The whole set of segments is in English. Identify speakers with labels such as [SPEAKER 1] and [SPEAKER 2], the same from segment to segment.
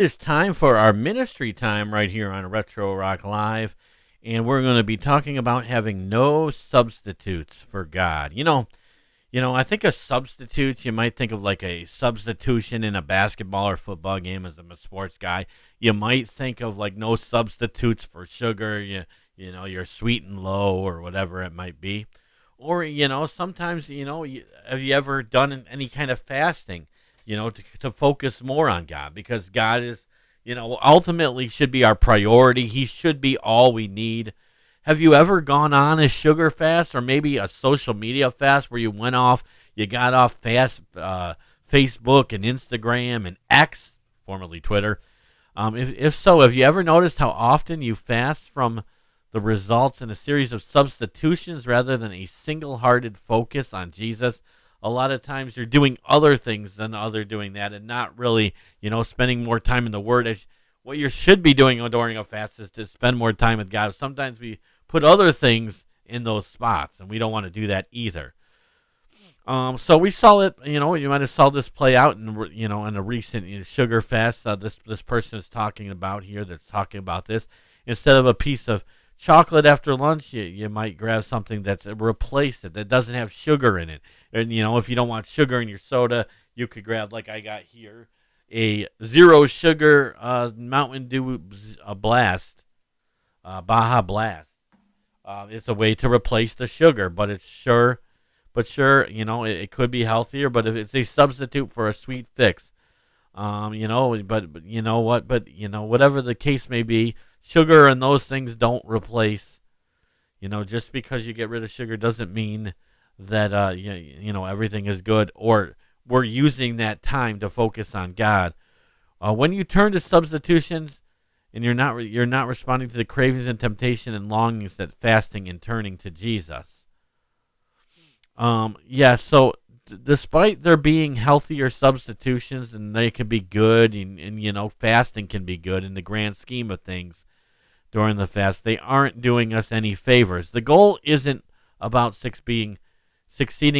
[SPEAKER 1] It's time for our ministry time right here on Retro Rock Live, and we're going to be talking about having no substitutes for God. I think of substitutes. You might think of like a substitution in a basketball or football game. As I'm a sports guy, you might think of like no substitutes for sugar. You're sweet and low or whatever it might be. Or sometimes have you ever done any kind of fasting? To focus more on God because God is ultimately should be our priority. He should be all we need. Have you ever gone on a sugar fast or maybe a social media fast where you got off fast Facebook and Instagram and X, formerly Twitter? If so, have you ever noticed how often you fast from the results in a series of substitutions rather than a single-hearted focus on Jesus? A lot of times you're doing other things than other doing that and not really, spending more time in the Word. What you should be doing during a fast is to spend more time with God. Sometimes we put other things in those spots, and we don't want to do that either. So we saw it. You might have saw this play out in a recent sugar fast. This person is talking about here. That's talking about this. Instead of a piece of chocolate after lunch, you might grab something that's replaced it that doesn't have sugar in it. And if you don't want sugar in your soda, you could grab, like I got here, a zero sugar Mountain Dew Blast, Baja Blast. It's a way to replace the sugar, but it could be healthier. But if it's a substitute for a sweet fix, but you know what? But whatever the case may be, sugar and those things don't replace. Just because you get rid of sugar doesn't mean that everything is good or we're using that time to focus on God. When you turn to substitutions and you're not responding to the cravings and temptation and longings that fasting and turning to Jesus. So despite there being healthier substitutions and they can be good and fasting can be good in the grand scheme of things during the fast, they aren't doing us any favors. The goal isn't about succeeding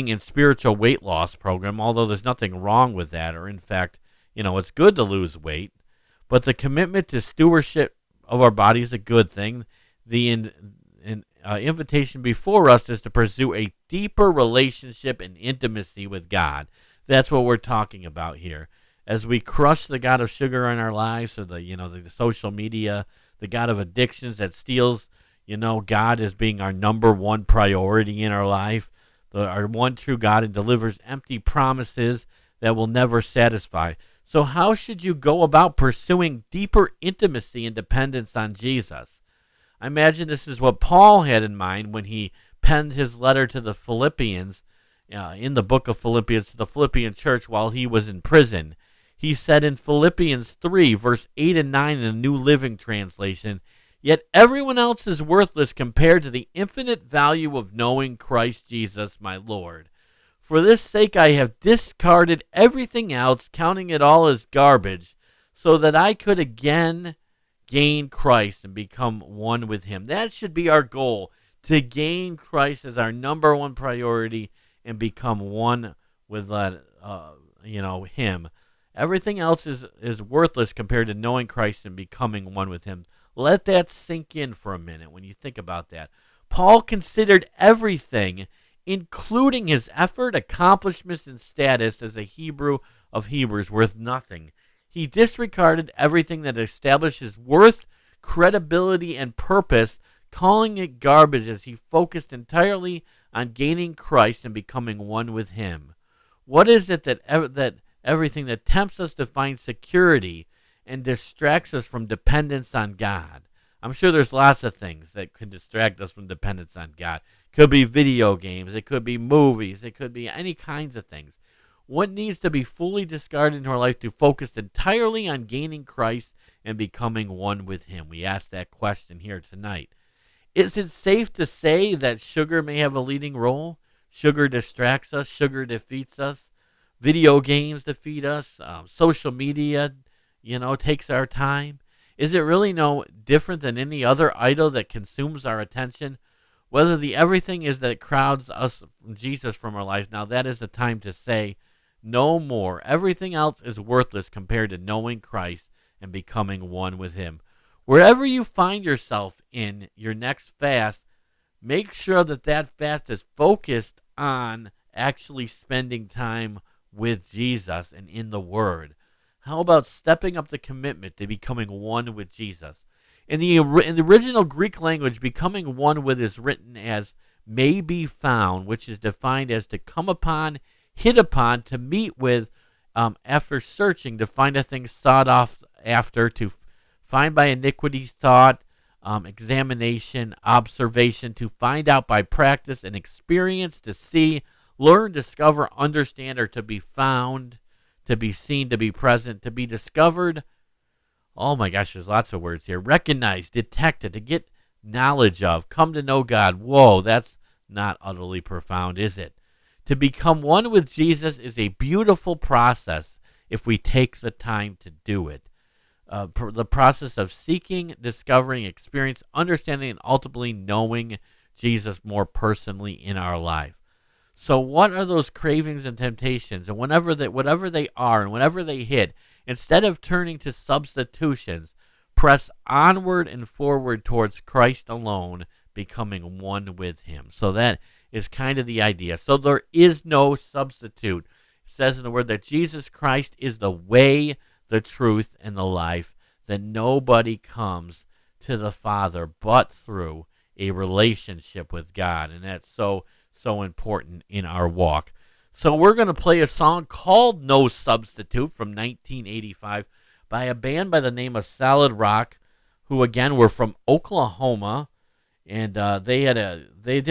[SPEAKER 1] in spiritual weight loss program, although there's nothing wrong with that, or in fact, it's good to lose weight, but the commitment to stewardship of our body is a good thing. The invitation before us is to pursue a deeper relationship and intimacy with God. That's what we're talking about here. As we crush the god of sugar in our lives, or the social media, the god of addictions that steals, God as being our number one priority in our life, our one true God, and delivers empty promises that will never satisfy. So how should you go about pursuing deeper intimacy and dependence on Jesus? I imagine this is what Paul had in mind when he penned his letter to the Philippians, in the book of Philippians, to the Philippian church while he was in prison. He said in Philippians 3, verse 8 and 9 in the New Living Translation, "Yet everyone else is worthless compared to the infinite value of knowing Christ Jesus my Lord. For this sake I have discarded everything else, counting it all as garbage, so that I could again gain Christ and become one with him." That should be our goal, to gain Christ as our number one priority and become one with him. Everything else is worthless compared to knowing Christ and becoming one with him. Let that sink in for a minute when you think about that. Paul considered everything, including his effort, accomplishments, and status as a Hebrew of Hebrews, worth nothing. He disregarded everything that established his worth, credibility, and purpose, calling it garbage as he focused entirely on gaining Christ and becoming one with him. What is it that everything that tempts us to find security and distracts us from dependence on God? I'm sure there's lots of things that could distract us from dependence on God. Could be video games, it could be movies, it could be any kinds of things. What needs to be fully discarded in our life to focus entirely on gaining Christ and becoming one with him? We asked that question here tonight. Is it safe to say that sugar may have a leading role? Sugar distracts us, sugar defeats us, video games defeat us, social media, takes our time. Is it really no different than any other idol that consumes our attention? Whether the everything is that crowds us from Jesus from our lives, now that is the time to say no more. Everything else is worthless compared to knowing Christ and becoming one with Him. Wherever you find yourself in your next fast, make sure that that fast is focused on actually spending time with Jesus and in the Word. How about stepping up the commitment to becoming one with Jesus? In the original Greek language, becoming one with is written as may be found, which is defined as to come upon, hit upon, to meet with, after searching, to find a thing sought after, to find by iniquity thought, examination, observation, to find out by practice and experience, to see, learn, discover, understand, or to be found, to be seen, to be present, to be discovered. Oh my gosh, there's lots of words here. Recognize, detected, to get knowledge of, come to know God. Whoa, that's not utterly profound, is it? To become one with Jesus is a beautiful process if we take the time to do it. The process of seeking, discovering, experience, understanding, and ultimately knowing Jesus more personally in our life. So what are those cravings and temptations? And whatever they are and whenever they hit, instead of turning to substitutions, press onward and forward towards Christ alone, becoming one with Him. So that is kind of the idea. So there is no substitute. It says in the Word that Jesus Christ is the way, the truth, and the life, that nobody comes to the Father but through a relationship with God. And that's so important in our walk. So we're going to play a song called No Substitute from 1985 by a band by the name of Solid Rock, who again were from Oklahoma, and they did